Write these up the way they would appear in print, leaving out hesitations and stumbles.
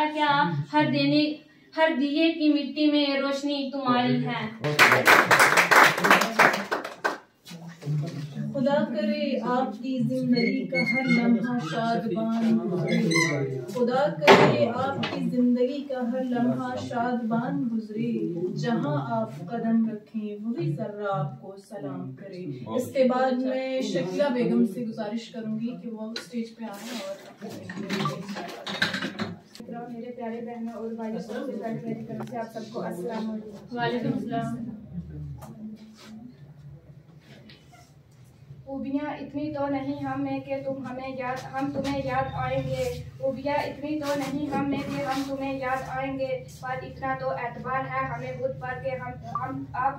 तुम्हारा क्या, हर दिए की मिट्टी में रोशनी तुम्हारी है। खुदा करे आपकी जिंदगी का हर लम्हा शादबान गुजरे, खुदा करे आपकी जिंदगी का हर लम्हा शादबान गुजरे, जहां आप कदम रखें वही जर्रा आपको सलाम करे। इसके बाद मैं शकीला बेगम से गुजारिश करूंगी कि वो स्टेज पे आए और मेरे प्यारे बहनों और भाइयों, सबसे पहले मेरी तरफ से आप सबको अस्सलाम वालेकुम अस्सलाम। ऊबिया इतनी तो नहीं हम में कि हम तुम्हें याद आएंगे। ऊबिया इतनी तो नहीं हम में कि हम तुम्हें याद आएंगे, पर इतना तो एतबार है हमें खुद पर कि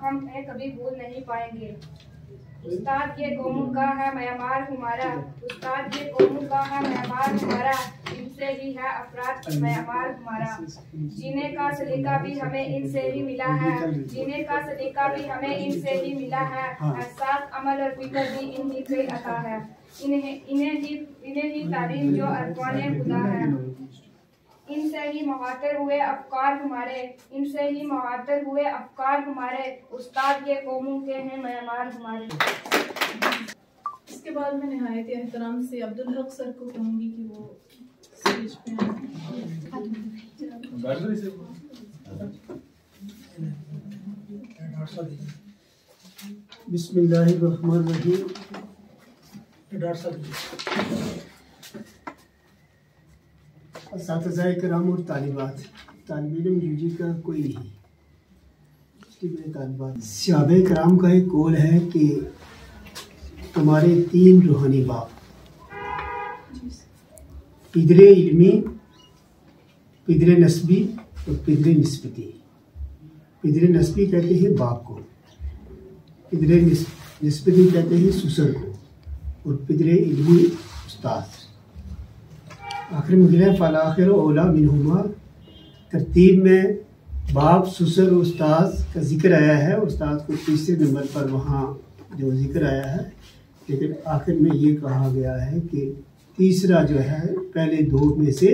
हमें कभी भूल नहीं पाएंगे। उस्ताद ये कौमों का है म्यांमार हमारा, उस्ताद ये कौमों का है म्यांमार हमारा, इनसे ही है अफराद की म्यांमार हमारा। जीने का सलीका भी हमें इनसे ही मिला है, जीने का सलीका भी हमें इनसे ही मिला है, एहसास अमल और फिक्र भी इन्हीं से अता है। इन्हें ही तालीम जो अरकाने खुदा है। इनसे ही मुहातर हुए अफकार हमारे, इनसे ही मुहातर हुए अफकार हमारे, उस्ताद ये कौमों के हैं म्यांमार हमारे। इसके बाद मैं निहायत एहतराम से अब्दुल हक सर को कहूँगी कि वो स्टेज पे आएं। बिस्मिल्लाहिर्रहमानिर्रहीम। असातिज़ाए किराम और तालिबात, तालिब इल्म यूजी का कोई नहीं, तालिबात। सहाबाए किराम का एक कौल है कि तुम्हारे 3 रूहानी बाप, पिदरे इल्मी, पिदरे नस्बी और पिदरे निस्बती। पिदरे नस्बी कहते हैं बाप को, पिदरे निस्बती कहते हैं ससुर को, और पिदरे इल्मी उस्ताद। आखिर में फ़ल आखिर औला मिनहुमा, तरतीब में बाप, ससुर और उस्ताद का जिक्र आया है। उस्ताद को तीसरे नंबर पर वहाँ जो जिक्र आया है, लेकिन आखिर में ये कहा गया है कि तीसरा जो है पहले 2 में से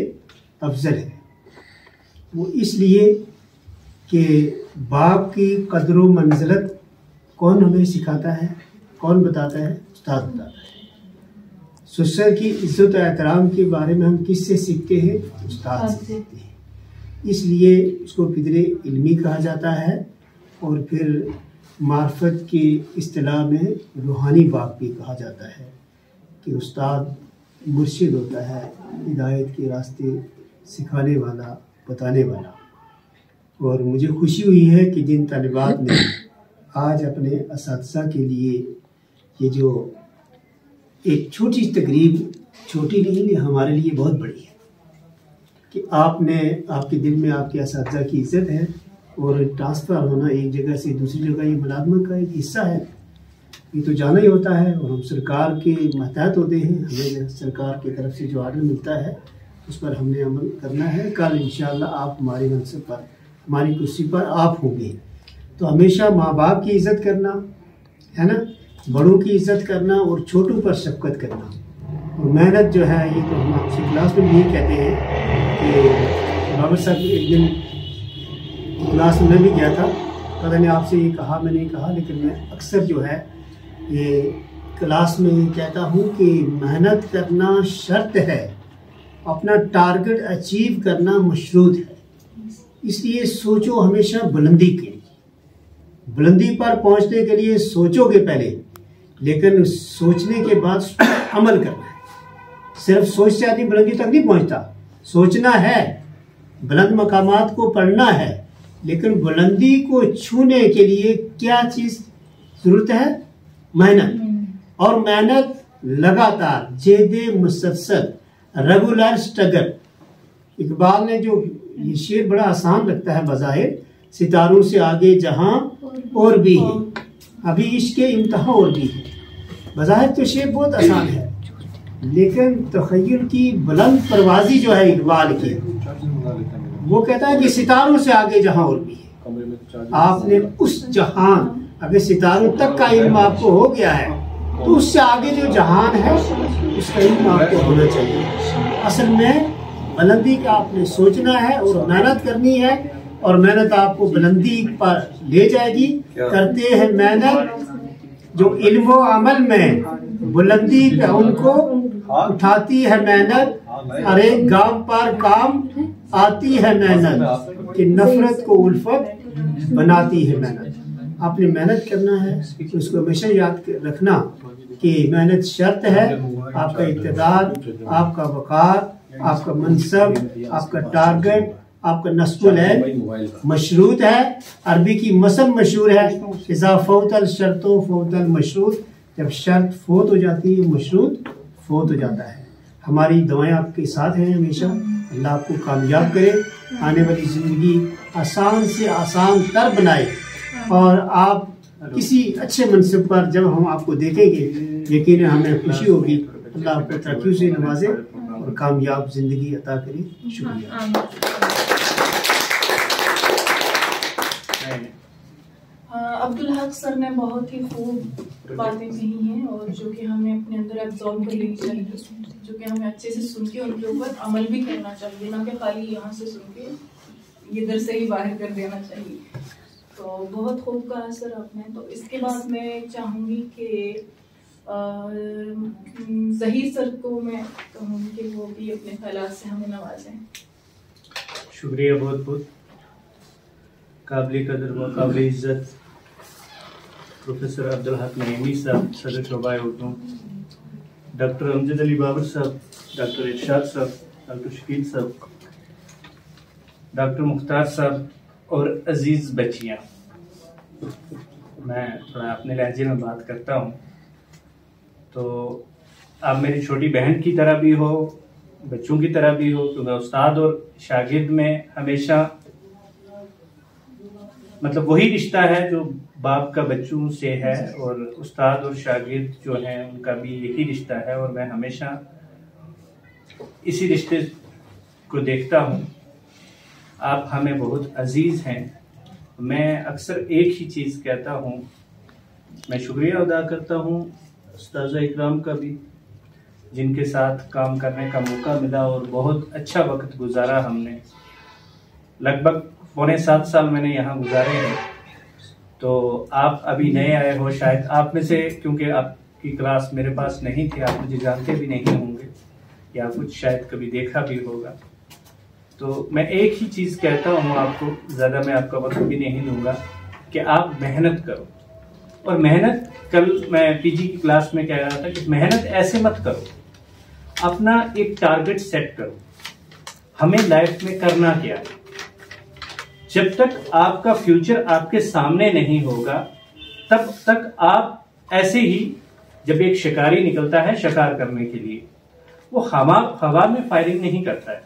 अफजल है। वो इसलिए कि बाप की कदर व मंजिलत कौन हमें सिखाता है, कौन बताता है? उस्ताद बताता है। ससुर की इज्जत और एहतराम के बारे में हम किससे सीखते हैं? उस्ताद से सीखते हैं। इसलिए उसको पिदरे इल्मी कहा जाता है। और फिर मार्फत की इस्तिलाह में रूहानी बाप भी कहा जाता है कि उस्ताद मुर्शिद होता है, हिदायत के रास्ते सिखाने वाला, बताने वाला। और मुझे खुशी हुई है कि जिन तालिबात ने आज अपने असातिज़ा के लिए ये जो एक छोटी तकरीब, छोटी नहीं है, हमारे लिए बहुत बड़ी है कि आपके दिल में आपके असातिज़ा की इज़्ज़त है, और ट्रांसफ़र होना एक जगह से दूसरी जगह ये मुलाज़मत का एक हिस्सा है। ये तो जाना ही होता है, और हम सरकार के महतात होते हैं। हमें सरकार की तरफ से जो आर्डर मिलता है उस पर हमने अमल करना है। कल इंशाअल्लाह आप हमारे मनसब पर, हमारी कुर्सी पर आप होंगे। तो हमेशा माँ बाप की इज़्ज़त करना है ना, बड़ों की इज़्ज़त करना और छोटों पर शफ़क़त करना। और मेहनत जो है, ये तो हम आपसे क्लास में भी कहते हैं कि बाबर साहब एक दिन क्लास में भी गया था, पता नहीं आपसे ये कहा मैं नहीं कहा, लेकिन मैं अक्सर जो है ये क्लास में ये कहता हूँ कि मेहनत करना शर्त है, अपना टारगेट अचीव करना मशरूत है। इसलिए सोचो हमेशा बुलंदी के लिए, बुलंदी पर पहुँचने के लिए सोचोगे पहले, लेकिन सोचने के बाद अमल करना है। सिर्फ सोच से आदमी बुलंदी तक नहीं पहुँचता, सोचना है, बुलंद मकामात को पढ़ना है, लेकिन बुलंदी को छूने के लिए क्या चीज़ ज़रूरत है? मेहनत। और मेहनत लगातार, जेदे मुसलसल, रेगुलर स्ट्रगल। इकबाल ने जो ये शेर बड़ा आसान लगता है बज़ाहिर, सितारों से आगे जहां और भी है, अभी इश्क़ इम्तिहान और भी है। बज़ाहिर तो शेर बहुत आसान है, लेकिन तख़य्युल की बुलंद परवाज़ी जो है इकबाल की, वो कहता है कि सितारों से आगे जहां और भी है। आपने उस जहान, अगर सितारों तक का इल्म आपको हो गया है, तो उससे आगे जो जहान है उसका इल्म आपको होना चाहिए। असल में बुलंदी का आपने सोचना है और मेहनत करनी है, और मेहनत आपको बुलंदी पर ले जाएगी। करते हैं मेहनत जो इल्म व अमल में बुलंदी पे उनको उठाती है मेहनत। अरे गाम पर काम आती है मेहनत कि नफरत को उल्फत बनाती है मेहनत। आपने मेहनत करना है, तो इसको हमेशा याद रखना कि मेहनत शर्त है। आपका इक़्तिदार, आपका वक़ार, आपका मनसब, आपका टारगेट, आपका नस्बुल है मशरूत है। अरबी की मसल मशहूर है, इज़ा फ़ौतल शर्तो फ़ौतल मशरूत। जब शर्त फोत हो जाती है, मशरूत फोत हो जाता है। हमारी दुआएं आपके साथ हैं हमेशा। अल्लाह आपको कामयाब करे, आने वाली ज़िंदगी आसान से आसान तर बनाए, और आप किसी अच्छे मनसब पर जब हम आपको देखेंगे यकीन हमें खुशी होगी। अल्लाह आपको तरक्की से नवाजे और कामयाब ज़िंदगी अता करे। शुक्रिया। अब्दुल हक सर ने बहुत ही खूब बातें कही हैं, और जो कि हमें अपने अंदर एब्जॉर्ब कर लेनी चाहिए, जो कि हमें अच्छे से सुन के उनके ऊपर अमल भी करना चाहिए, ना कि खाली यहाँ से सुन के इधर से ही बाहर कर देना चाहिए। तो बहुत खूब कहा सर आपने। तो इसके बाद मैं चाहूँगी कि ज़हीर सर को मैं कहूँगी कि वो भी अपने ख्यालात से हमें नवाजें। शुक्रिया बहुत बहुत। काबिल कदर व काबिल इज़्ज़त प्रोफेसर अब्दुल हक नईमी साहब, सदर शोबा उर्दू, डॉक्टर अमजद अली बाबर साहब, डॉक्टर इरशाद साहब, डॉक्टर शकील साहब, डॉक्टर मुख्तार साहब और अजीज़ बच्चियाँ। मैं थोड़ा अपने लहजे में बात करता हूँ। तो आप मेरी छोटी बहन की तरह भी हो, बच्चों की तरह भी हो, क्योंकि उस्ताद और शागिर्द में हमेशा मतलब वही रिश्ता है जो बाप का बच्चों से है, और उस्ताद और शागिर्द जो हैं उनका भी यही रिश्ता है, और मैं हमेशा इसी रिश्ते को देखता हूँ। आप हमें बहुत अजीज़ हैं। मैं अक्सर एक ही चीज़ कहता हूँ, मैं शुक्रिया अदा करता हूँ उस्ताद इकराम का भी, जिनके साथ काम करने का मौका मिला और बहुत अच्छा वक्त गुजारा हमने। लगभग पौने 7 साल मैंने यहाँ गुजारे हैं। तो आप अभी नए आए हो, शायद आप में से, क्योंकि आपकी क्लास मेरे पास नहीं थी, आप मुझे जानते भी नहीं होंगे या कुछ शायद कभी देखा भी होगा। तो मैं एक ही चीज़ कहता हूँ आपको, ज़्यादा मैं आपका वक्त भी नहीं लूँगा, कि आप मेहनत करो। और मेहनत, कल मैं पीजी की क्लास में कह रहा था कि मेहनत ऐसे मत करो, अपना एक टारगेट सेट करो, हमें लाइफ में करना क्या है। जब तक आपका फ्यूचर आपके सामने नहीं होगा तब तक आप ऐसे ही, जब एक शिकारी निकलता है शिकार करने के लिए, वो हवा में फायरिंग नहीं करता है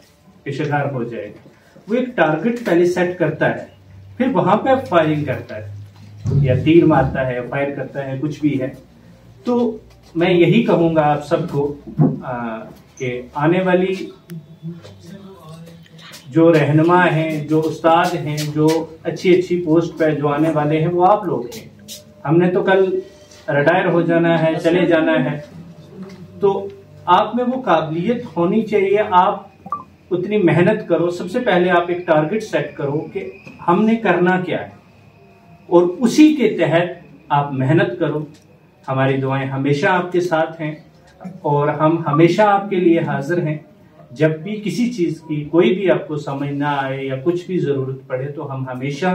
कि शिकार हो जाएगा। वो एक टारगेट पहले सेट करता है, फिर वहां पे फायरिंग करता है, या तीर मारता है, या फायर करता है, कुछ भी है। तो मैं यही कहूंगा आप सबको कि आने वाली जो रहनुमा हैं, जो उस्ताद हैं, जो अच्छी अच्छी पोस्ट पर जो आने वाले हैं, वो आप लोग हैं। हमने तो कल रिटायर हो जाना है, चले जाना है। तो आप में वो काबिलियत होनी चाहिए, आप उतनी मेहनत करो। सबसे पहले आप एक टारगेट सेट करो कि हमने करना क्या है, और उसी के तहत आप मेहनत करो। हमारी दुआएं हमेशा आपके साथ हैं, और हम हमेशा आपके लिए हाजिर हैं। जब भी किसी चीज़ की कोई भी आपको समझ ना आए या कुछ भी ज़रूरत पड़े, तो हम हमेशा,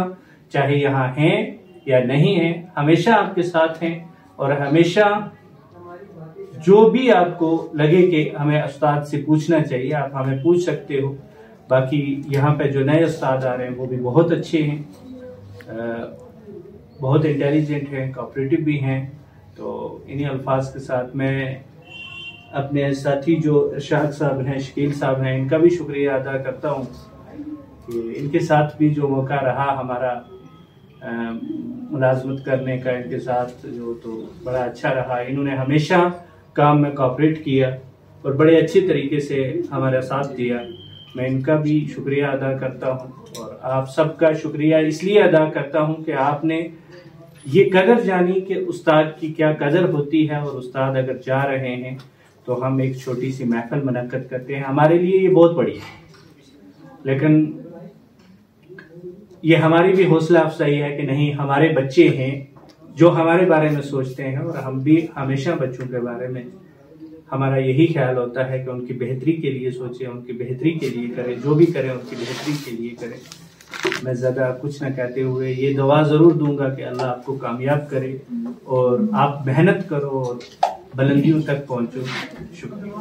चाहे यहाँ हैं या नहीं हैं, हमेशा आपके साथ हैं। और हमेशा जो भी आपको लगे कि हमें उस्ताद से पूछना चाहिए, आप हमें पूछ सकते हो। बाकी यहाँ पे जो नए उस्ताद आ रहे हैं वो भी बहुत अच्छे हैं, बहुत इंटेलिजेंट हैं, कोऑपरेटिव भी हैं। तो इन्हीं अल्फाज के साथ मैं अपने साथी जो इरशाद साहब हैं, शकील साहब हैं, इनका भी शुक्रिया अदा करता हूँ कि इनके साथ भी जो मौका रहा हमारा मुलाजमत करने का, इनके साथ जो, तो बड़ा अच्छा रहा। इन्होंने हमेशा काम में कोऑपरेट किया और बड़े अच्छे तरीके से हमारा साथ दिया। मैं इनका भी शुक्रिया अदा करता हूँ, और आप सबका शुक्रिया इसलिए अदा करता हूँ कि आपने ये कदर जानी कि उस्ताद की क्या कदर होती है, और उस्ताद अगर जा रहे हैं तो तो हम एक छोटी सी महफिल मुनक्कद करते हैं। हमारे लिए ये बहुत बड़ी है, लेकिन ये हमारी भी हौसला अफजाई है कि नहीं, हमारे बच्चे हैं जो हमारे बारे में सोचते हैं, और हम भी हमेशा बच्चों के बारे में हमारा यही ख्याल होता है कि उनकी बेहतरी के लिए सोचें, उनकी बेहतरी के लिए करें, जो भी करें उनकी बेहतरी के लिए करें। मैं ज़्यादा कुछ न कहते हुए ये दुआ ज़रूर दूंगा कि अल्लाह आपको कामयाब करे और आप मेहनत करो और बुलंदियों तक पहुंचो। शुक्रिया।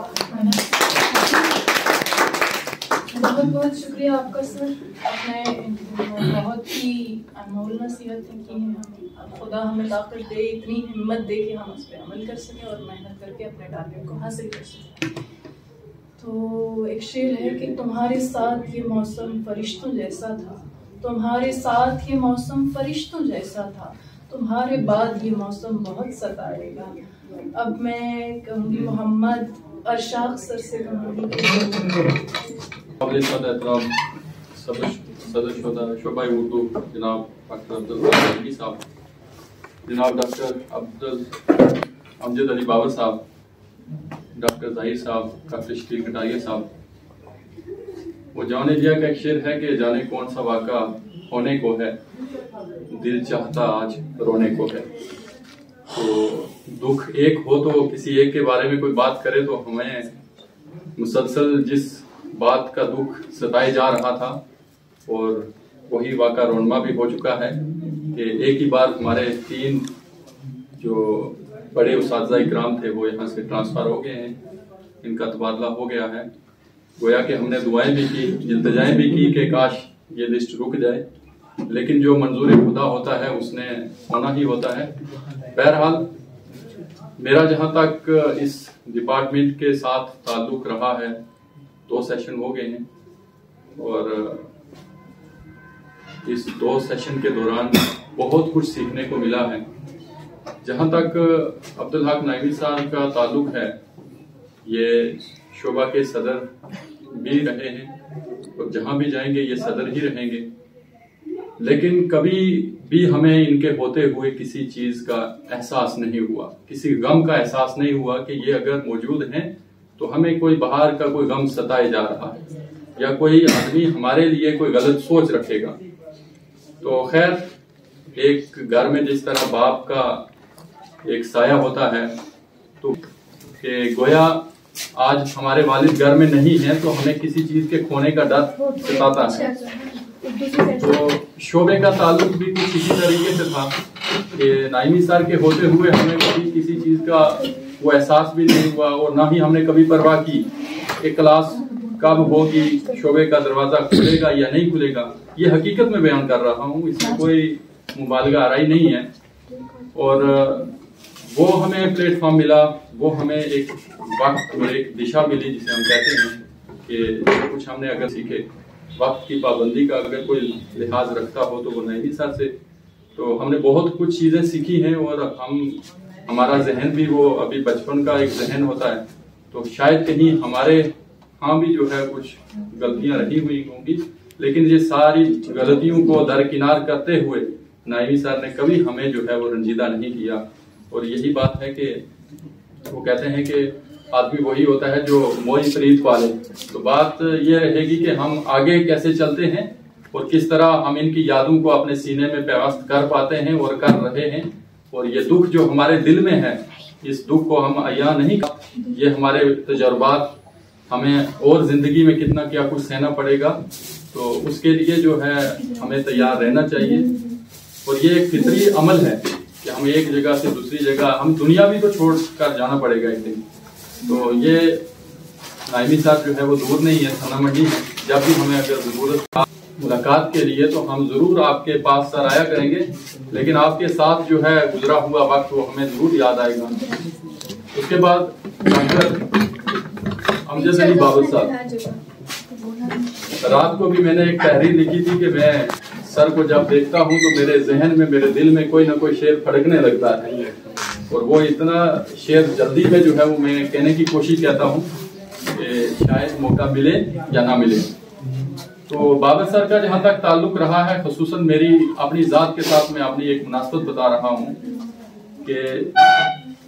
बहुत बहुत शुक्रिया आपका सर, आपने बहुत ही अनमोल नसीहतें की हैं। खुदा हमें ताकत दे, इतनी हिम्मत दे कि हम उस पर अमल कर सकें और मेहनत करके अपने टारगेट को हासिल कर सकें। तो एक शेर है कि तुम्हारे साथ ये मौसम फरिश्तों जैसा था, तुम्हारे साथ ये मौसम फरिश्तों जैसा था, तुम्हारे बाद ये मौसम बहुत सताएगा। अब मैं कहूँगी मोहम्मद अरशाक सर से कहूँगी सदर शोबा उर्दू जनाब डॉक्टर अब्दुल साहब, जनाब डॉक्टर अमजद अली बाबर साहब, डॉक्टर ज़ाहिर साहब, डॉक्टर शकील कटारिया साहब। वो जाने दिया का एक शेर है कि जाने कौन सा वाक़ा होने को है, दिल चाहता आज रोने को है। तो दुख एक हो तो किसी एक के बारे में कोई बात करे तो हमें मुसलसल जिस बात का दुख सताए जा रहा था, और वही वाक़ा रोनमा भी हो चुका है कि एक ही बार हमारे 3 जो बड़े उस्ताद इकराम थे वो यहाँ से ट्रांसफ़र हो गए हैं, इनका तबादला हो गया है। गोया कि हमने दुआएं भी की, इल्तिजाएं भी की कि काश ये लिस्ट रुक जाए, लेकिन जो मंजूर खुदा होता है उसने होना ही होता है। बहरहाल मेरा जहाँ तक इस डिपार्टमेंट के साथ ताल्लुक रहा है, 2 सेशन हो गए हैं, और इस 2 सेशन के दौरान बहुत कुछ सीखने को मिला है। जहाँ तक अब्दुल हक नाइमी साहब का ताल्लुक है, ये शोबा के सदर भी रहे हैं और जहाँ भी जाएंगे ये सदर ही रहेंगे, लेकिन कभी भी हमें इनके होते हुए किसी चीज का एहसास नहीं हुआ, किसी गम का एहसास नहीं हुआ कि ये अगर मौजूद हैं तो हमें कोई बाहर का कोई गम सताए जा रहा है या कोई आदमी हमारे लिए कोई गलत सोच रखेगा। तो खैर, एक घर में जिस तरह बाप का एक साया होता है, तो कि गोया आज हमारे वालिद घर में नहीं है तो हमें किसी चीज के खोने का डर सताता है। तो शोबे का ताल्लुक भी कुछ इसी तरीके से था कि नाइमी सर के होते हुए हमें कभी किसी चीज का वो एहसास भी नहीं हुआ, और ना ही हमने कभी परवाह की कि क्लास कब होगी, शोबे का दरवाजा खुलेगा या नहीं खुलेगा। ये हकीकत में बयान कर रहा हूँ, इसमें कोई मुबालगा आराई नहीं है। और वो हमें प्लेटफॉर्म मिला, वो हमें एक वक्त और एक दिशा मिली, जिसे हम कहते हैं कि कुछ हमने अगर सीखे, वक्त की पाबंदी का अगर कोई लिहाज रखता हो तो वो नाइमी सर से। तो हमने बहुत कुछ चीजें सीखी हैं, और हमारा जहन भी वो अभी बचपन का एक जहन होता है, तो शायद कहीं हमारे हाँ भी जो है कुछ गलतियां रही हुई होंगी, लेकिन ये सारी गलतियों को दरकिनार करते हुए नाइमी सर ने कभी हमें जो है वो रंजीदा नहीं किया। और यही बात है कि वो कहते हैं कि आदमी वही होता है जो मोई प्रीत पाले। तो बात ये रहेगी कि हम आगे कैसे चलते हैं और किस तरह हम इनकी यादों को अपने सीने में पेवस्त कर पाते हैं और कर रहे हैं। और ये दुख जो हमारे दिल में है, इस दुख को हम अया नहीं कर, ये हमारे तजुर्बात हमें और जिंदगी में कितना क्या कुछ सहना पड़ेगा, तो उसके लिए जो है हमें तैयार रहना चाहिए। और ये एक फितरी अमल है कि हम एक जगह से दूसरी जगह, हम दुनिया भी तो छोड़ कर जाना पड़ेगा एक दिन। तो ये नाइमी साहब जो है वो दूर नहीं है, थाना मंडी है। जब भी हमें अगर जरूरत मुलाकात के लिए तो हम जरूर आपके पास सर आया करेंगे, लेकिन आपके साथ जो है गुजरा हुआ वक्त वो हमें जरूर याद आएगा। उसके बाद डॉक्टर अमजद अली बाबर साहब, रात को भी मैंने एक तहरीर लिखी थी कि मैं सर को जब देखता हूँ तो मेरे जहन में, मेरे दिल में कोई ना कोई शेर फड़कने लगता है, और वो इतना शेर जल्दी में जो है वो मैं कहने की कोशिश करता हूँ कि शायद मौका मिले या ना मिले। तो बाबर सर का जहाँ तक ताल्लुक रहा है, खुसूसन मेरी अपनी जात के साथ मैं अपनी एक मुनासबत बता रहा हूँ कि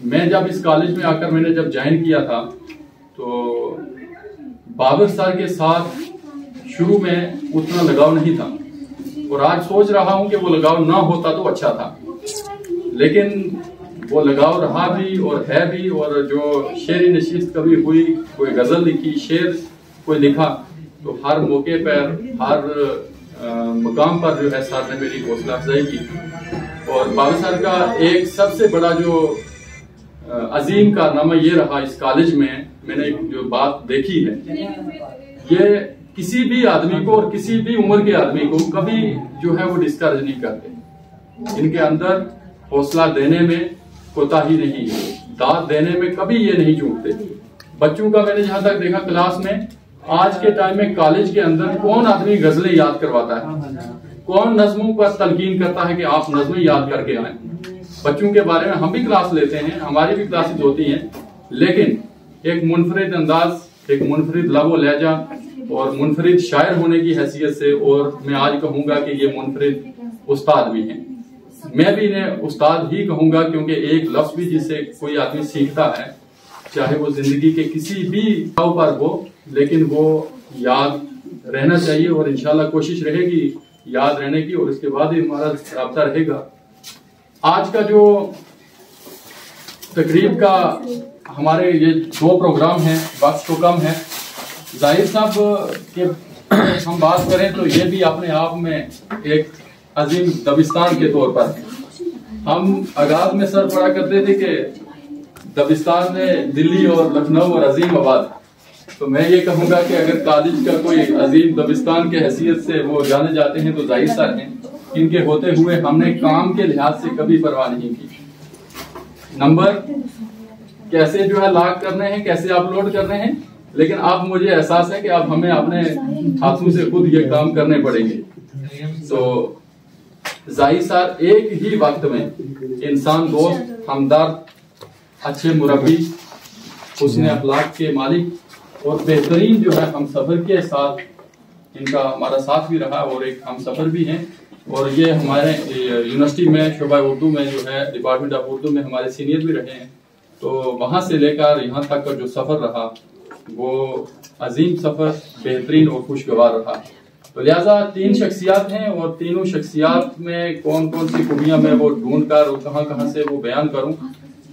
मैं जब इस कॉलेज में आकर मैंने जब ज्वाइन किया था तो बाबर सर के साथ शुरू में उतना लगाव नहीं था, और आज सोच रहा हूं कि वो लगाव ना होता तो अच्छा था, लेकिन वो लगाव रहा भी और है भी। और जो शेर नशीस्त कभी हुई, कोई गजल लिखी, शेर कोई लिखा, तो हर मौके पर, हर मुकाम पर जो है सर ने मेरी हौसला अफजाई की। और बाबर सर का एक सबसे बड़ा जो अजीम कारनामा ये रहा इस कॉलेज में, मैंने जो बात देखी है, ये किसी भी आदमी को और किसी भी उम्र के आदमी को कभी जो है वो डिस्करेज नहीं करते। इनके अंदर हौसला देने में कोताही नहीं है, दाद देने में कभी ये नहीं चूकते। बच्चों का मैंने जहां तक देखा क्लास में, आज के टाइम में कॉलेज के अंदर कौन आदमी गजलें याद करवाता है, कौन नज्मों पर तलकीन करता है कि आप नज्में याद करके आए। बच्चों के बारे में हम भी क्लास लेते हैं, हमारी भी क्लासेस होती हैं, लेकिन एक मुनफरिद अंदाज, एक मुनफरिद लबो लहजा और मुनफरिद शायर होने की हैसियत से, और मैं आज कहूंगा कि ये मुनफरिद उस्ताद भी हैं। मैं भी इन्हें उस्ताद ही कहूंगा, क्योंकि एक लफ्ज भी जिससे कोई आदमी सीखता है, चाहे वो जिंदगी के किसी भी पड़ाव पर हो, लेकिन वो याद रहना चाहिए, और इंशाल्लाह कोशिश रहेगी याद रहने की, और इसके बाद ही हमारा राब्ता रहेगा। आज का जो तकरीब का हमारे ये 2 प्रोग्राम हैं, वक्त तो कम है। जाहिर साहब के हम बात करें तो ये भी अपने आप में एक अजीम दबिस्तान के तौर पर है। हम आगाज में सर पढ़ा करते थे कि दबिस्तान में दिल्ली और लखनऊ और अजीम आबाद, तो मैं ये कहूंगा कि अगर कॉलेज का कोई अजीम दबिस्तान के हैसियत से वो जाने जाते हैं तो जाहिर सर हैं। इनके होते हुए हमने काम के लिहाज से कभी परवाह नहीं की। नंबर कैसे जो है लॉक करने हैं, कैसे अपलोड करने हैं, लेकिन अब मुझे एहसास है कि अब हमें अपने हाथों से खुद ये काम करने पड़ेंगे। तो जाहिर सर एक ही वक्त में इंसान दोस्त, हमदर्द, अच्छे मुरब्बी, हुस्न अखलाक के मालिक और बेहतरीन जो है हम सफर के साथ, इनका हमारा साथ भी रहा और एक हम सफर भी हैं। और ये हमारे यूनिवर्सिटी में शोबा उर्दू में जो है डिपार्टमेंट ऑफ उर्दू में हमारे सीनियर भी रहे हैं। तो वहां से लेकर यहाँ तक का जो सफर रहा वो अजीम सफर, बेहतरीन और खुशगवार रहा। तो लिहाजा 3 शख्सियात हैं और तीनों शख्सियात में कौन कौन सी खूबियां मैं वो ढूंढ कर और कहाँ से वो बयान करूं।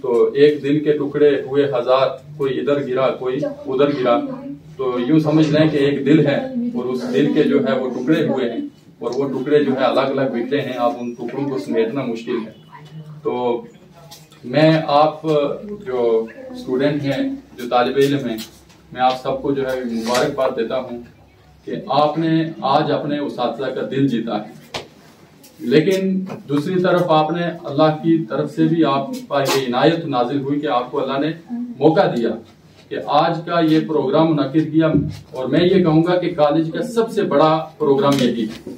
तो एक दिल के टुकड़े हुए 1000, कोई इधर गिरा कोई उधर गिरा, तो यूं समझ लें कि एक दिल है और उस दिल के जो है वो टुकड़े हुए हैं और वो टुकड़े जो है अलग अलग बिखरे हैं। आप उन टुकड़ों को समेटना मुश्किल है। तो मैं आप जो स्टूडेंट हैं, जो तालिब इल्म हैं, मैं आप सबको जो है मुबारकबाद देता हूं कि आपने आज अपने उस्ताद का दिल जीता है। लेकिन दूसरी तरफ आपने अल्लाह की तरफ से भी आप पर ये इनायत नाजिल हुई कि आपको अल्लाह ने मौका दिया कि आज का ये प्रोग्राम मुनक्किद किया। और मैं ये कहूंगा कि कॉलेज का सबसे बड़ा प्रोग्राम यही है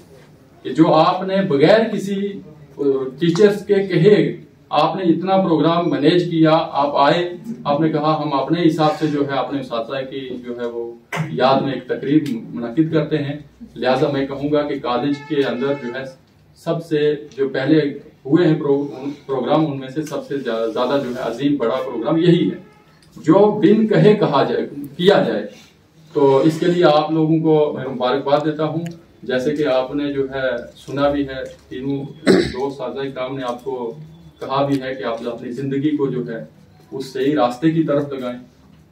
कि जो आपने बगैर किसी टीचर्स के कहे आपने इतना प्रोग्राम मैनेज किया। आप आए, आपने कहा हम अपने हिसाब से जो है अपने उस्ताद की जो है वो याद में एक तकरीब मुनक्किद करते हैं। लिहाजा मैं कहूंगा कि कॉलेज के अंदर जो है सबसे जो पहले हुए हैं प्रोग्राम, उनमें से सबसे ज्यादा जो है अजीम बड़ा प्रोग्राम यही है जो बिन कहे कहा जाए, किया जाए। तो इसके लिए आप लोगों को मैं मुबारकबाद देता हूं। जैसे कि आपने जो है सुना भी है, तीनों दोस्त साज़ा काम ने आपको कहा भी है कि आप अपनी जिंदगी को जो है उस सही रास्ते की तरफ लगाएं।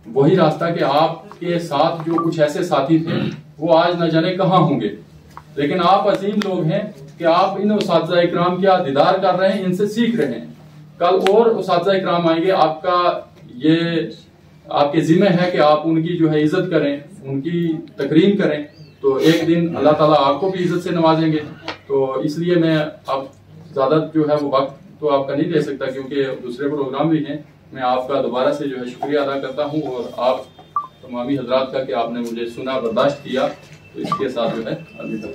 वही रास्ता कि आपके साथ जो कुछ ऐसे साथी थे वो आज न जाने कहाँ होंगे, लेकिन आप अजीम लोग हैं कि आप इन उस्ताद इकराम का दीदार कर रहे हैं, इनसे सीख रहे हैं। कल और उस्ताद इकराम आएंगे, आपका ये आपके जिम्मे है कि आप उनकी जो है इज्जत करें, उनकी तकरीम करें। तो एक दिन अल्लाह ताला आपको भी इज्जत से नवाजेंगे। तो इसलिए मैं अब ज्यादा जो है वो वक्त तो आपका नहीं दे सकता क्योंकि दूसरे प्रोग्राम भी हैं। मैं आपका दोबारा से जो है शुक्रिया अदा करता हूँ और आप तमामी हजरात का कि आपने मुझे सुना, बर्दाश्त किया। तो इसके साथ जो है अलविदा।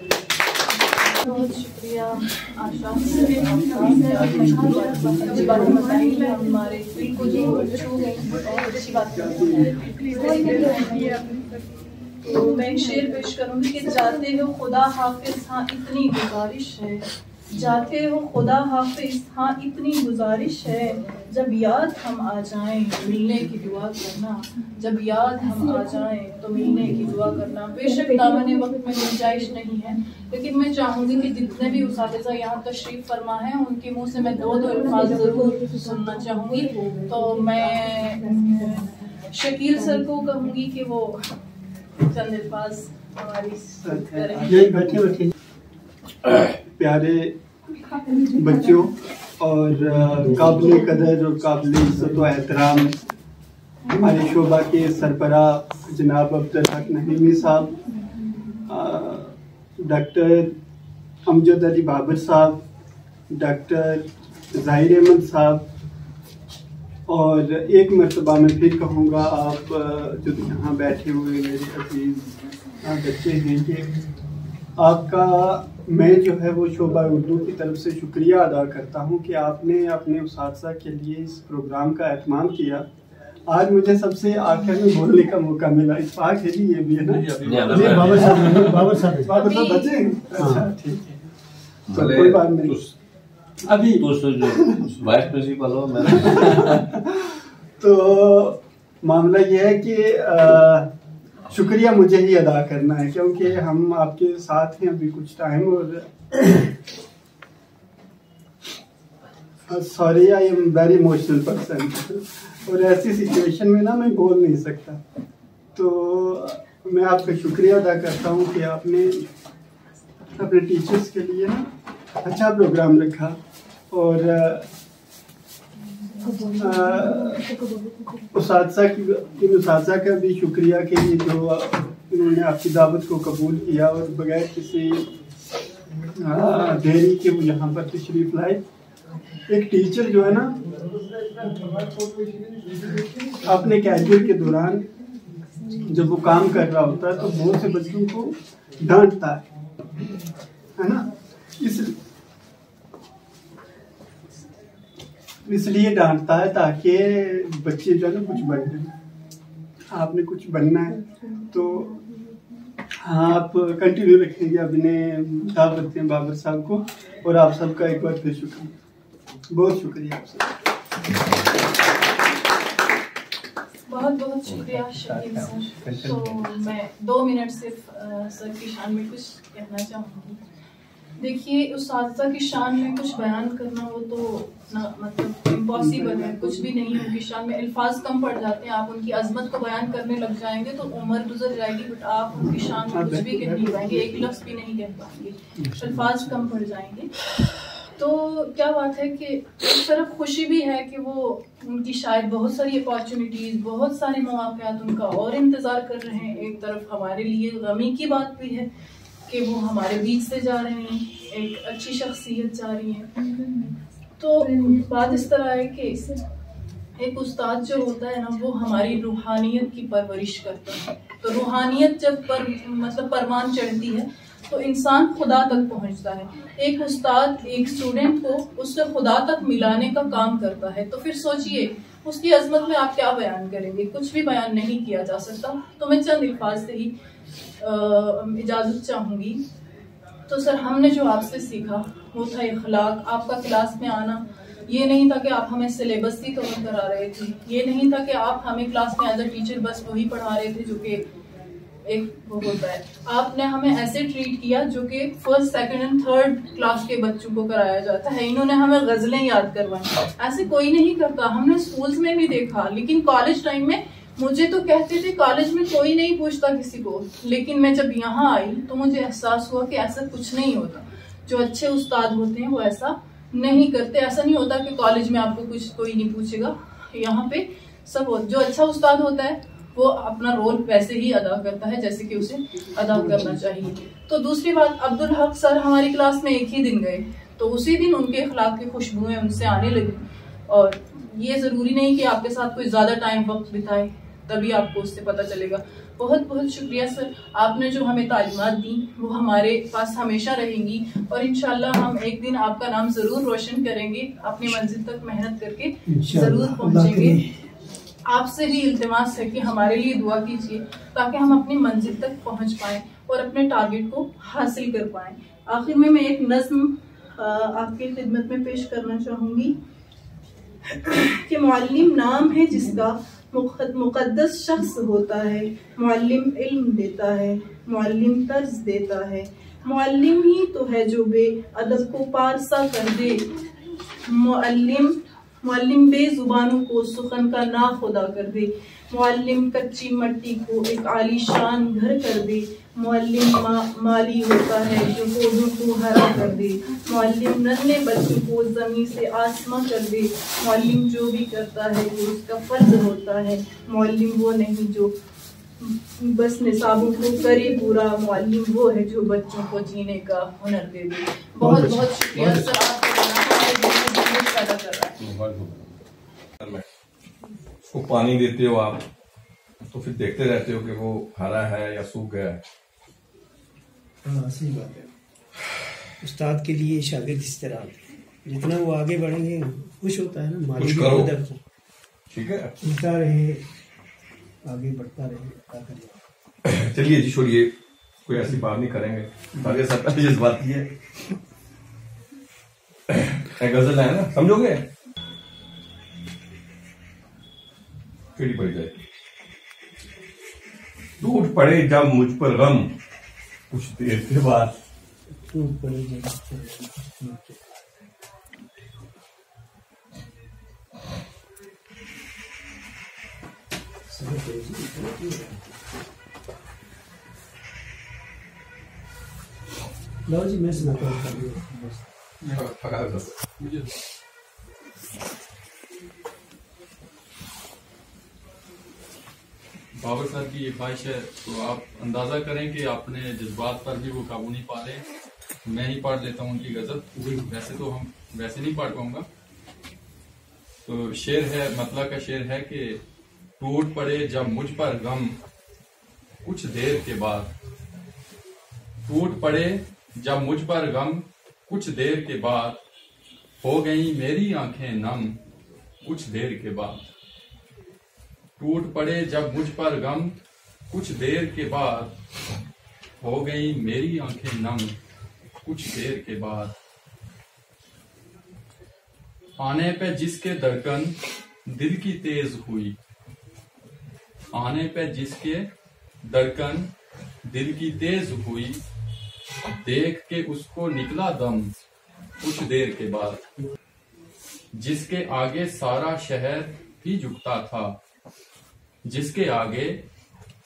बहुत शुक्रिया आशा, अच्छी बात बताई, हमारे दिल को जो छू गई, बहुत अच्छी बात है। तो मैं एक शेर पेश करूंगी कि जाते हो खुदा हाफिज, हाँ इतनी गुजारिश है जाते हो खुदा हाफिज, हाँ इतनी गुजारिश है, जब याद हम आ जाएं मिलने की दुआ करना, जब याद हम आ जाएं तो मिलने की दुआ करना। बेशक दामन वक्त में गुंजाइश नहीं है, लेकिन मैं चाहूँगी कि जितने भी उस्ताद यहाँ तशरीफ फरमा हैं उनके मुंह से मैं दो अल्फाज ज़रूर सुनना चाहूँगी। तो मैं शकील सर को कहूँगी कि वो चंद अल्फाज हमारी बैठे प्यारे बच्चों और काबिल कदर और काबिल इज्जत व एहतराम हमारे शोबा के सरबरा जनाब अब्दुल हक नईमी साहब, डॉक्टर अमजद अली बाबर साहब, डॉक्टर ज़ाहिर अहमद साहब, और एक मरतबा मैं फिर कहूँगा आप जो यहाँ बैठे हुए मेरे अजीज बच्चे हैं कि आपका मैं जो है वो शोबा उर्दू की तरफ से शुक्रिया अदा करता हूँ कि आपने अपने उस्ताद के लिए इस प्रोग्राम का एहतमाम किया। आज मुझे सबसे आखिर में बोलने का मौका मिला। इस बात के लिए ये भी है ना, बाबर साहब बचे हैं। अच्छा ठीक है, तो कोई बात नहीं। अभी तो वाइस प्रिंसिपल हो मैं तो मामला ये है कि शुक्रिया मुझे ही अदा करना है, क्योंकि हम आपके साथ हैं अभी कुछ टाइम, और sorry I am very emotional person, और ऐसी सिचुएशन में ना मैं बोल नहीं सकता। तो मैं आपका शुक्रिया अदा करता हूँ कि आपने अपने टीचर्स के लिए ना अच्छा प्रोग्राम रखा, और उस्ताद का भी शुक्रिया कि जो इन्होंने आपकी दावत को कबूल किया और बगैर किसी देरी के वो यहाँ पर तशरीफ लाए। एक टीचर जो है ना अपने कैरियर के दौरान जब वो काम कर रहा होता है तो बहुत से बच्चों को डांटता है ना, इसलिए डांटता है ताकि बच्चे जो है ना कुछ बन जाए। आपने कुछ बनना है तो हाँ आप कंटिन्यू रखेंगे अपने दावत दें बाबर साहब को, और आप सबका एक बार फिर शुक्रिया, बहुत शुक्रिया आप सब। बहुत बहुत शुक्रिया शकील सर। तो मैं 2 मिनट सिर्फ सर की शान में कुछ कहना चाहूँगी। देखिए उस्ताद की शान में कुछ बयान करना वो तो ना मतलब इम्पॉसिबल है, कुछ भी नहीं उनकी शान में, अल्फाज कम पड़ जाते हैं। आप उनकी अजमत को बयान करने लग जाएंगे तो उम्र गुजर जाएगी, बट आप उनकी शान में कुछ भी कह नहीं पाएंगे, एक लफ्ज भी नहीं कह पाएंगे, अल्फाज कम पड़ जाएंगे। तो क्या बात है कि एक तरफ खुशी भी है कि वो उनकी शायद बहुत सारी अपॉर्चुनिटीज, बहुत सारे मौक़ात उनका और इंतज़ार कर रहे हैं, एक तरफ हमारे लिए गमी की बात भी है कि वो हमारे बीच से जा रहे हैं, एक अच्छी शख्सियत जा रही है। तो बात इस तरह है कि एक उस्ताद जो होता है ना वो हमारी रूहानियत की परवरिश करता है। तो रूहानियत जब मतलब परवान चढ़ती है तो इंसान खुदा तक पहुंचता है। एक उस्ताद एक स्टूडेंट को उससे खुदा तक मिलाने का काम करता है। तो फिर सोचिए उसकी अजमत में आप क्या बयान करेंगे, कुछ भी बयान नहीं किया जा सकता। तो मैं चंद अल्फाज से ही इजाज़त चाहूँगी। तो सर हमने जो आपसे सीखा वो था इखलाक। आपका क्लास में आना ये नहीं था कि आप हमें सिलेबस ही कवर करा रहे थे, ये नहीं था कि आप हमें क्लास में एज अ टीचर बस वही पढ़ा रहे थे जो कि एक वो होता है। आपने हमें ऐसे ट्रीट किया जो कि 1st, 2nd and 3rd class के बच्चों को कराया जाता है। इन्होंने हमें गजलें याद करवाई, ऐसे कोई नहीं करता। हमने स्कूल्स में भी देखा, लेकिन कॉलेज टाइम में मुझे तो कहते थे कॉलेज में कोई नहीं पूछता किसी को, लेकिन मैं जब यहाँ आई तो मुझे एहसास हुआ कि ऐसा कुछ नहीं होता। जो अच्छे उस्ताद होते हैं वो ऐसा नहीं करते। ऐसा नहीं होता कि कॉलेज में आपको कुछ कोई नहीं पूछेगा, यहाँ पे सब जो अच्छा उस्ताद होता है वो अपना रोल वैसे ही अदा करता है जैसे कि उसे अदा करना चाहिए। तो दूसरी बात, अब्दुल हक सर हमारी क्लास में एक ही दिन गए तो उसी दिन उनके अखलाक की खुशबुएं उनसे आने लगी। और ये ज़रूरी नहीं कि आपके साथ कोई ज़्यादा टाइम वक्त बिताए तभी आपको उससे पता चलेगा। बहुत बहुत शुक्रिया सर, आपने जो हमें तालीमात दी वो हमारे पास हमेशा रहेंगी और इंशाल्लाह हम एक दिन आपका नाम ज़रूर रोशन करेंगे, अपनी मंजिल तक मेहनत करके ज़रूर पहुँचेंगे। आपसे भी इल्तिमास है कि हमारे लिए दुआ कीजिए ताकि हम अपनी मंजिल तक पहुँच पाएँ और अपने टारगेट को हासिल कर पाएँ। आखिर में मैं एक नज़्म आपकी खिदमत में पेश करना चाहूँगी कि मुअल्लिम नाम है जिसका मुक़द्दस शख्स होता है। मुअल्लिम इल्म देता है, मुअल्लिम तर्ज देता है, मुअल्लिम ही तो है जो बेअदब को पारसा कर दे। मुअल्लिम बेजुबानों को सुखन का नाखुदा कर दे। मुअल्लिम कच्ची मिट्टी को एक आलीशान घर कर दे। मुअल्लिम माली होता है जो पौधों को हरा कर दे। मुअल्लिम नन्हे बच्चों को ज़मीन से आसमां कर दे। मुअल्लिम जो भी करता है वो उसका फर्ज होता है। मुअल्लिम वो नहीं जो बस निसाबों को करे पूरा, मुअल्लिम वो है जो बच्चों को जीने का हुनर दे दे। बहुत बहुत शुक्रिया सर, आपका पैदा कर रहा है। उसको पानी देते हो आप तो फिर देखते रहते हो कि वो हरा है या सूख गया है। हाँ सही बात है। उस्ताद के लिए शागिर्द इस तरह जितना वो आगे बढ़ेंगे खुश होता है ना, माली कुछ भी करो। मदद हो, ठीक है, खुलता रहे, आगे बढ़ता रहे, क्या करें। चलिए जी छोड़िए, कोई ऐसी बात नहीं करेंगे। आगे सब जज्बाती है। गजल है ना, समझोगे? केड़ी पड़ जाए। टूट पड़े जब मुझ पर गम कुछ देर के बाद। टूट पड़े जब लो जी, मैं सुनाता हूँ। बाबर साहब की ये ख्वाहिश है तो आप अंदाजा करें कि अपने जज्बात पर भी वो काबू नहीं पा रहे। मैं ही पढ़ लेता हूँ उनकी गजल। वैसे तो हम वैसे नहीं पढ़ पाऊंगा। तो शेर है, मतला का शेर है कि टूट पड़े जब मुझ पर गम कुछ देर के बाद। टूट पड़े जब मुझ पर गम कुछ देर के बाद, हो गई मेरी आंखें नम कुछ देर के बाद। टूट पड़े जब मुझ पर गम कुछ देर के बाद, हो गई मेरी आंखें नम कुछ देर के बाद। आने पे जिसके धड़कन दिल की तेज हुई, आने पे जिसके धड़कन दिल की तेज हुई, देख के उसको निकला दम कुछ देर के बाद। जिसके आगे सारा शहर ही झुकता था, जिसके आगे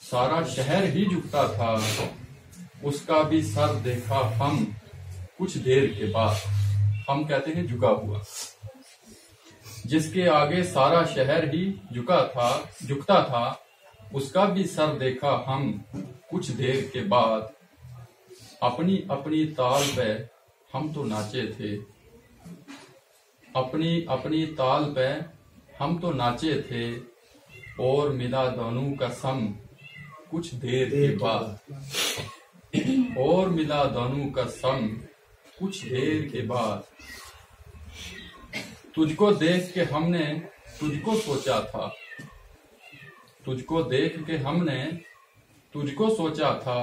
सारा शहर ही झुकता था, उसका भी सर देखा हम कुछ देर के बाद। हम कहते हैं झुका हुआ। जिसके आगे सारा शहर ही झुकता था, उसका भी सर देखा हम कुछ देर के बाद। अपनी अपनी ताल पे हम तो नाचे थे, अपनी अपनी ताल पे हम तो नाचे थे, और मिला दोनों का सम कुछ देर के बाद। और मिला दोनों का सम कुछ देर के बाद। तुझको देख के हमने तुझको सोचा था, तुझको देख के हमने तुझको सोचा था,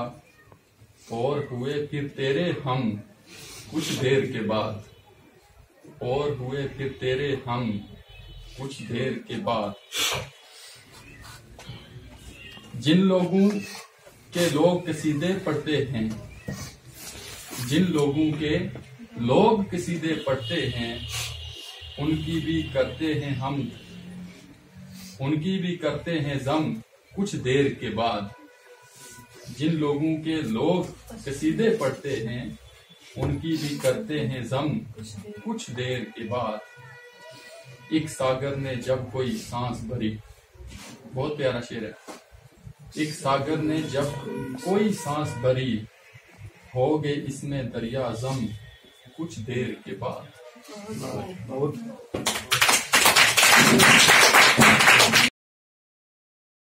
और हुए फिर तेरे हम कुछ देर के बाद। और हुए फिर तेरे हम कुछ देर के बाद। जिन लोगों के लोग कसीदे पढ़ते हैं, जिन लोगों के लोग कसीदे पढ़ते हैं, उनकी भी करते हैं हम, उनकी भी करते हैं जम कुछ देर के बाद। जिन लोगों के लोग कसीदे पढ़ते हैं, उनकी भी करते हैं जम कुछ देर के बाद। एक सागर ने जब कोई सांस भरी, बहुत प्यारा शेर है। एक सागर ने जब कोई सांस भरी, हो गए इसमें दरिया जम कुछ देर के बाद।